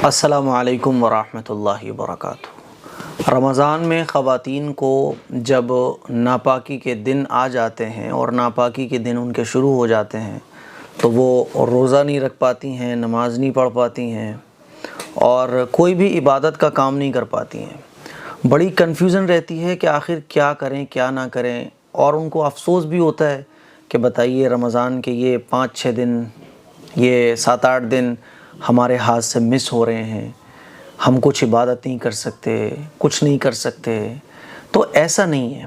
السلام علیکم ورحمۃ اللہ وبرکاتہ۔ رمضان میں خواتین کو جب ناپاکی کے دن آ جاتے ہیں اور ناپاکی کے دن ان کے شروع ہو جاتے ہیں تو وہ روزہ نہیں رکھ پاتی ہیں، نماز نہیں پڑھ پاتی ہیں اور کوئی بھی عبادت کا کام نہیں کر پاتی ہیں۔ بڑی کنفیوژن رہتی ہے کہ آخر کیا کریں کیا نہ کریں، اور ان کو افسوس بھی ہوتا ہے کہ بتائیے رمضان کے یہ 5-6 دن، یہ 7-8 دن ہمارے ہاتھ سے مس ہو رہے ہیں، ہم کچھ عبادت نہیں کر سکتے، کچھ نہیں کر سکتے۔ تو ایسا نہیں ہے۔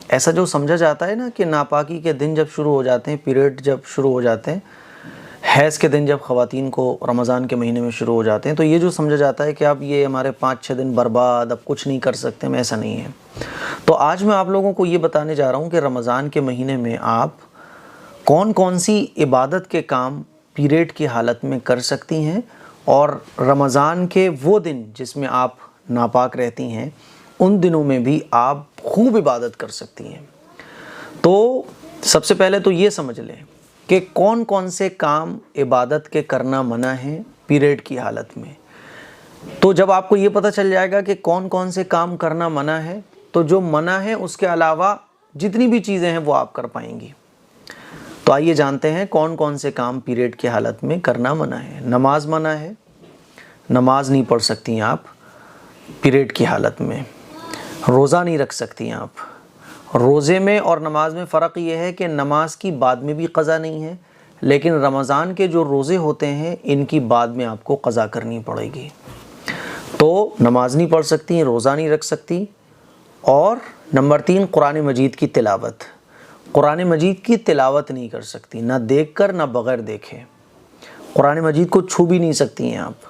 ایسا جو سمجھا جاتا ہے نا کہ ناپاکی کے دن جب شروع ہو جاتے ہیں، پیریڈ جب شروع ہو جاتے ہیں، حیض کے دن جب خواتین کو رمضان کے مہینے میں شروع ہو جاتے ہیں، تو یہ جو سمجھا جاتا ہے کہ اب یہ ہمارے 5-6 دن برباد، اب کچھ نہیں کر سکتے ہم، ایسا نہیں ہے۔ تو آج میں آپ لوگوں کو یہ بتانے جا رہا ہوں کہ رمضان کے مہینے میں آپ کون کون سی عبادت کے کام پیریڈ کی حالت میں کر سکتی ہیں، اور رمضان کے وہ دن جس میں آپ ناپاک رہتی ہیں ان دنوں میں بھی آپ خوب عبادت کر سکتی ہیں۔ تو سب سے پہلے تو یہ سمجھ لیں کہ کون کون سے کام عبادت کے کرنا منع ہے پیریڈ کی حالت میں۔ تو جب آپ کو یہ پتہ چل جائے گا کہ کون کون سے کام کرنا منع ہے، تو جو منع ہے اس کے علاوہ جتنی بھی چیزیں ہیں وہ آپ کر پائیں گی۔ تو آئیے جانتے ہیں کون کون سے کام پیریڈ کی حالت میں کرنا منع ہے۔ نماز منع ہے، نماز نہیں پڑھ سکتی آپ پیریڈ کی حالت میں۔ روزہ نہیں رکھ سکتی آپ۔ روزے میں اور نماز میں فرق یہ ہے کہ نماز کی بعد میں بھی قضا نہیں ہے، لیکن رمضان کے جو روزے ہوتے ہیں ان کی بعد میں آپ کو قضا کرنی پڑے گی۔ تو نماز نہیں پڑھ سکتی، روزہ نہیں رکھ سکتی۔ اور نمبر 3، قرآن مجید کی تلاوت۔ قرآن مجید کی تلاوت نہیں کر سکتی، نہ دیکھ کر نہ بغیر دیکھے۔ قرآن مجید کو چھو بھی نہیں سکتی ہیں آپ۔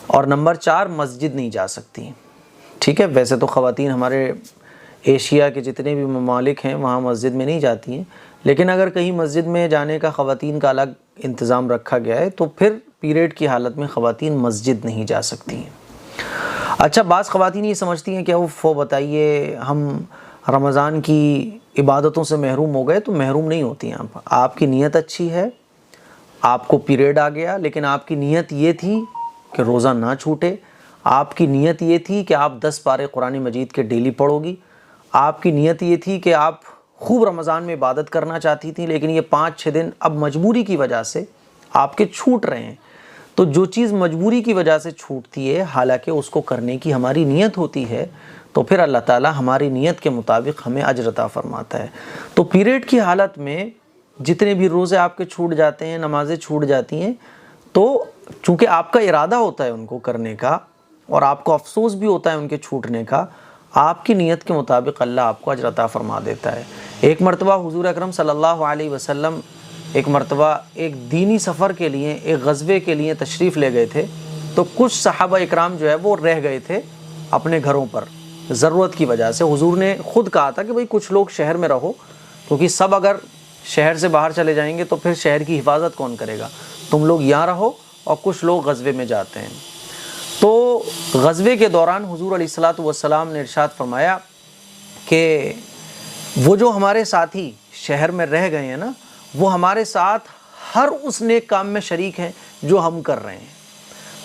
اور نمبر 4، مسجد نہیں جا سکتی۔ ٹھیک ہے، ویسے تو خواتین ہمارے ایشیا کے جتنے بھی ممالک ہیں وہاں مسجد میں نہیں جاتی ہیں، لیکن اگر کہیں مسجد میں جانے کا خواتین کا الگ انتظام رکھا گیا ہے تو پھر پیریڈ کی حالت میں خواتین مسجد نہیں جا سکتی ہیں۔ اچھا، بعض خواتین یہ سمجھتی ہیں کہ وہ بتائیے ہم رمضان کی عبادتوں سے محروم ہو گئے، تو محروم نہیں ہوتی ہیں آپ کی نیت اچھی ہے، آپ کو پیریڈ آ گیا لیکن آپ کی نیت یہ تھی کہ روزہ نہ چھوٹے، آپ کی نیت یہ تھی کہ آپ 10 پارے قرآن مجید کے ڈیلی پڑھو گی، آپ کی نیت یہ تھی کہ آپ خوب رمضان میں عبادت کرنا چاہتی تھیں، لیکن یہ 5-6 دن اب مجبوری کی وجہ سے آپ کے چھوٹ رہے ہیں۔ تو جو چیز مجبوری کی وجہ سے چھوٹتی ہے، حالانکہ اس کو کرنے کی ہماری نیت ہوتی ہے، تو پھر اللہ تعالیٰ ہماری نیت کے مطابق ہمیں اجر عطا فرماتا ہے۔ تو پیریڈ کی حالت میں جتنے بھی روزے آپ کے چھوٹ جاتے ہیں، نمازیں چھوٹ جاتی ہیں، تو چونکہ آپ کا ارادہ ہوتا ہے ان کو کرنے کا اور آپ کو افسوس بھی ہوتا ہے ان کے چھوٹنے کا، آپ کی نیت کے مطابق اللہ آپ کو اجر عطا فرما دیتا ہے۔ ایک مرتبہ حضور اکرم صلی اللہ علیہ وسلم ایک مرتبہ ایک دینی سفر کے لیے، ایک غزوے کے لیے تشریف لے گئے تھے، تو کچھ صحابہ اکرام جو ہے وہ رہ گئے تھے اپنے گھروں پر ضرورت کی وجہ سے۔ حضور نے خود کہا تھا کہ بھئی کچھ لوگ شہر میں رہو، کیونکہ سب اگر شہر سے باہر چلے جائیں گے تو پھر شہر کی حفاظت کون کرے گا، تم لوگ یہاں رہو، اور کچھ لوگ غزوے میں جاتے ہیں۔ تو غزوے کے دوران حضور علیہ الصلوۃ والسلام نے ارشاد فرمایا کہ وہ جو ہمارے ساتھی شہر میں رہ گئے ہیں نا، وہ ہمارے ساتھ ہر اس نیک کام میں شریک ہیں جو ہم کر رہے ہیں۔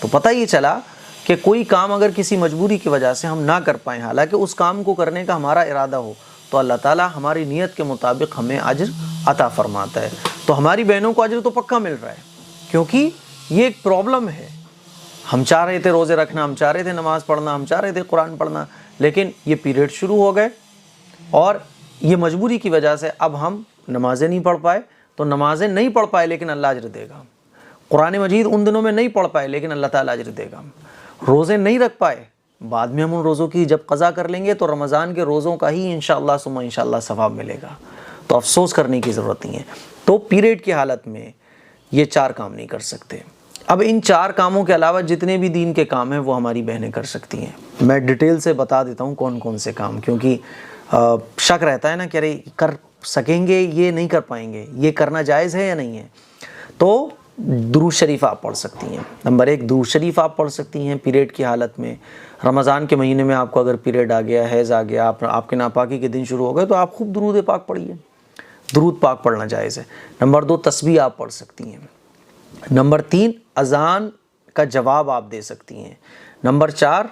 تو پتہ یہ چلا کہ کوئی کام اگر کسی مجبوری کی وجہ سے ہم نہ کر پائیں، حالانکہ اس کام کو کرنے کا ہمارا ارادہ ہو، تو اللہ تعالیٰ ہماری نیت کے مطابق ہمیں اجر عطا فرماتا ہے۔ تو ہماری بہنوں کو اجر تو پکا مل رہا ہے، کیونکہ یہ ایک پرابلم ہے۔ ہم چاہ رہے تھے روزے رکھنا، ہم چاہ رہے تھے نماز پڑھنا، ہم چاہ رہے تھے قرآن پڑھنا، لیکن یہ پیریڈ شروع ہو گئے اور یہ مجبوری کی وجہ سے اب ہم نمازیں نہیں پڑھ پائے۔ تو نمازیں نہیں پڑھ پائے لیکن اللہ اجر دے گا۔ قرآن مجید ان دنوں میں نہیں پڑھ پائے لیکن اللہ تعالیٰ اجر دے گا۔ روزے نہیں رکھ پائے، بعد میں ہم ان روزوں کی جب قضا کر لیں گے تو رمضان کے روزوں کا ہی انشاءاللہ ثم انشاءاللہ ثواب ملے گا۔ تو افسوس کرنے کی ضرورت نہیں ہے۔ تو پیریڈ کی حالت میں یہ 4 کام نہیں کر سکتے۔ اب ان 4 کاموں کے علاوہ جتنے بھی دین کے کام ہیں وہ ہماری بہنیں کر سکتی ہیں۔ میں ڈیٹیل سے بتا دیتا ہوں کون کون سے کام، کیونکہ شک رہتا ہے نا کہ ارے کر سکیں گے، یہ نہیں کر پائیں گے، یہ کرنا جائز ہے یا نہیں ہے۔ تو درود شریف آپ پڑھ سکتی ہیں۔ نمبر 1، درود شریف آپ پڑھ سکتی ہیں پیریڈ کی حالت میں۔ رمضان کے مہینے میں آپ کو اگر پیریڈ آ گیا، حیض آ گیا، آپ کے ناپاکی کے دن شروع ہو گئے، تو آپ خوب درود پاک پڑھیے۔ درود پاک پڑھنا جائز ہے۔ نمبر 2، تسبیح آپ پڑھ سکتی ہیں۔ نمبر 3، اذان کا جواب آپ دے سکتی ہیں۔ نمبر 4،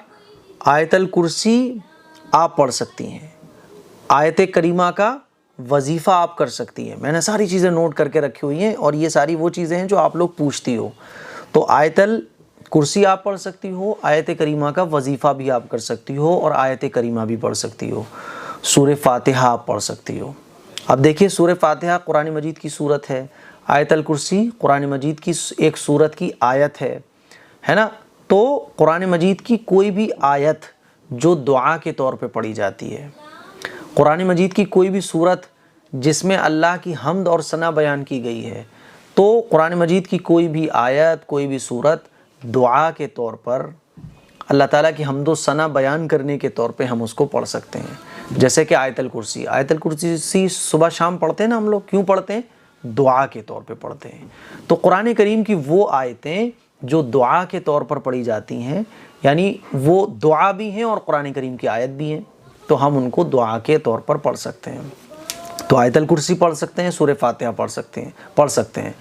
آیت الکرسی آپ پڑھ سکتی ہیں، آیت کریمہ کا وظیفہ آپ کر سکتی ہیں۔ میں نے ساری چیزیں نوٹ کر کے رکھی ہوئی ہیں اور یہ ساری وہ چیزیں ہیں جو آپ لوگ پوچھتی ہو۔ تو آیت الکرسی آپ پڑھ سکتی ہو، آیت کریمہ کا وظیفہ بھی آپ کر سکتی ہو اور آیت کریمہ بھی پڑھ سکتی ہو۔ سورہ فاتحہ آپ پڑھ سکتی ہو۔ اب دیکھیے سورہ فاتحہ قرآن مجید کی سورت ہے، آیت الکرسی قرآن مجید کی ایک سورت کی آیت ہے نا۔ تو قرآن مجید کی کوئی بھی آیت جو دعا کے طور پہ پڑھی جاتی ہے، قرآن مجید کی کوئی بھی سورت جس میں اللہ کی حمد اور ثنا بیان کی گئی ہے، تو قرآن مجید کی کوئی بھی آیت، کوئی بھی سورت دعا کے طور پر اللہ تعالیٰ کی حمد و ثنا بیان کرنے کے طور پہ ہم اس کو پڑھ سکتے ہیں۔ جیسے کہ آیت الکرسی، آیت الکرسی صبح شام پڑھتے ہیں نا ہم لوگ، کیوں پڑھتے ہیں؟ دعا کے طور پہ پڑھتے ہیں۔ تو قرآن کریم کی وہ آیتیں جو دعا کے طور پر پڑھی جاتی ہیں، یعنی وہ دعا بھی ہیں اور قرآن کریم کی آیت بھی ہیں، تو ہم ان کو دعا کے طور پر پڑھ سکتے ہیں۔ تو آیت الکرسی پڑھ سکتے ہیں، سورہ فاتحہ پڑھ سکتے ہیں۔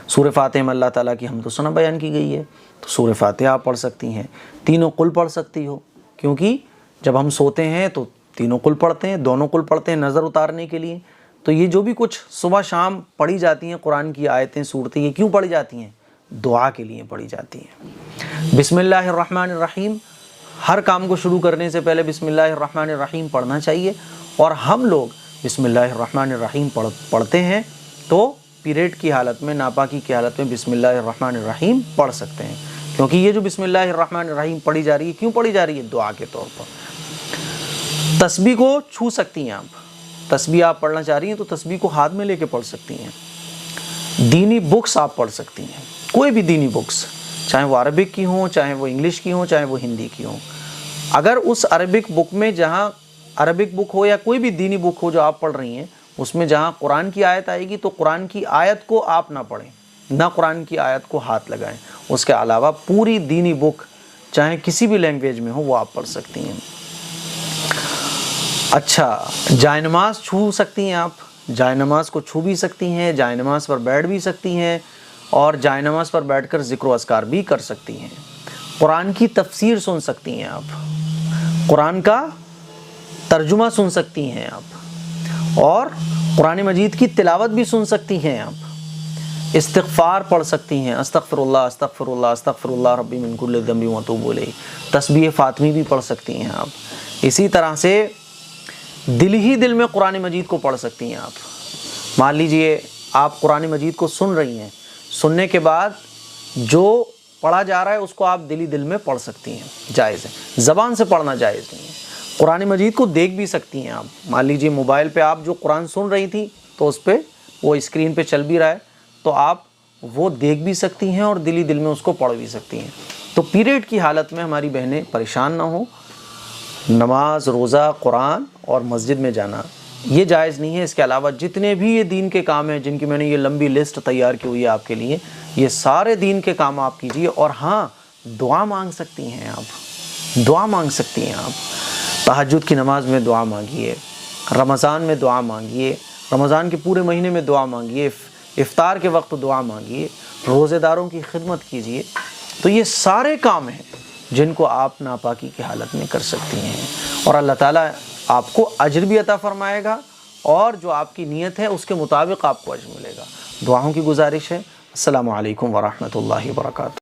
سورہ فاتحہ میں اللہ تعالیٰ کی حمد و ثنا بیان کی گئی ہے، تو سورہ فاتحہ آپ پڑھ سکتی ہیں۔ تینوں قل پڑھ سکتی ہو، کیونکہ جب ہم سوتے ہیں تو تینوں قل پڑھتے ہیں، دونوں قل پڑھتے ہیں نظر اتارنے کے لیے۔ تو یہ جو بھی کچھ صبح شام پڑھی جاتی ہیں قرآن کی آیتیں، صورتیں، یہ کیوں پڑھی جاتی ہیں؟ دعا کے لیے پڑھی جاتی ہیں۔ بسم اللہ الرحمن الرحیم، ہر کام کو شروع کرنے سے پہلے بسم اللہ الرحمن الرحیم پڑھنا چاہیے، اور ہم لوگ بسم اللہ الرحمن الرحیم پڑھتے ہیں تو پیریڈ کی حالت میں، ناپاکی کی حالت میں بسم اللہ الرحمن الرحیم پڑھ سکتے ہیں، کیونکہ یہ جو بسم اللہ الرحمن الرحیم پڑھی جا رہی ہے، کیوں پڑھی جا رہی ہے؟ دعا کے طور پر۔ تسبیح کو چھو سکتی ہیں آپ، تسبیح آپ پڑھنا چاہ رہی ہیں تو تسبیح کو ہاتھ میں لے کے پڑھ سکتی ہیں۔ دینی بکس آپ پڑھ سکتی ہیں، کوئی بھی دینی بکس، چاہے وہ عربک کی ہوں، چاہے وہ انگلش کی ہوں، چاہے وہ ہندی کی ہوں۔ اگر اس عربک بک میں، جہاں عربک بک ہو یا کوئی بھی دینی بک ہو جو آپ پڑھ رہی ہیں، اس میں جہاں قرآن کی آیت آئے گی تو قرآن کی آیت کو آپ نہ پڑھیں، نہ قرآن کی آیت کو ہاتھ لگائیں۔ اس کے علاوہ پوری دینی بک چاہے کسی بھی لینگویج میں ہو وہ آپ پڑھ سکتی ہیں۔ اچھا، جائے نماز چھو سکتی ہیں آپ، جائے نماز کو چھو بھی سکتی ہیں، جائے نماز پر بیٹھ بھی سکتی ہیں، اور جائے نماز پر بیٹھ کر ذکر و اذکار بھی کر سکتی ہیں۔ قرآن کی تفسیر سن سکتی ہیں آپ، قرآن کا ترجمہ سن سکتی ہیں آپ، اور قرآن مجید کی تلاوت بھی سن سکتی ہیں آپ۔ استغفار پڑھ سکتی ہیں، استغفر اللہ استغفر اللہ استغفر اللہ ربی من کل ذنب واتوب الیہ۔ تسبیح فاطمی بھی پڑھ سکتی ہیں آپ۔ اسی طرح سے دل ہی دل میں قرآن مجید کو پڑھ سکتی ہیں آپ۔ مان لیجئے آپ قرآن مجید کو سن رہی ہیں، سننے کے بعد جو پڑھا جا رہا ہے اس کو آپ دل ہی دل میں پڑھ سکتی ہیں، جائز ہے۔ زبان سے پڑھنا جائز نہیں ہے۔ قرآن مجید کو دیکھ بھی سکتی ہیں آپ۔ مان لیجئے موبائل پہ آپ جو قرآن سن رہی تھی تو اس پہ وہ اسکرین پہ چل بھی رہا ہے، تو آپ وہ دیکھ بھی سکتی ہیں اور دل ہی دل میں اس کو پڑھ بھی سکتی ہیں۔ تو پیریڈ کی حالت میں ہماری بہنیں پریشان نہ ہوں، نماز، روزہ، قرآن اور مسجد میں جانا یہ جائز نہیں ہے۔ اس کے علاوہ جتنے بھی یہ دین کے کام ہیں، جن کی میں نے یہ لمبی لسٹ تیار کی ہوئی ہے آپ کے لیے، یہ سارے دین کے کام آپ کیجئے۔ اور ہاں، دعا مانگ سکتی ہیں آپ، دعا مانگ سکتی ہیں آپ۔ تہجد کی نماز میں دعا مانگیے، رمضان میں دعا مانگیے، رمضان کے پورے مہینے میں دعا مانگیے، افطار کے وقت دعا مانگیے، روزہ داروں کی خدمت کیجیے۔ تو یہ سارے کام ہیں جن کو آپ ناپاکی کی حالت میں کر سکتی ہیں، اور اللہ تعالیٰ آپ کو اجر بھی عطا فرمائے گا، اور جو آپ کی نیت ہے اس کے مطابق آپ کو اجر ملے گا۔ دعاؤں کی گزارش ہے۔ السلام علیکم ورحمۃ اللہ وبرکاتہ۔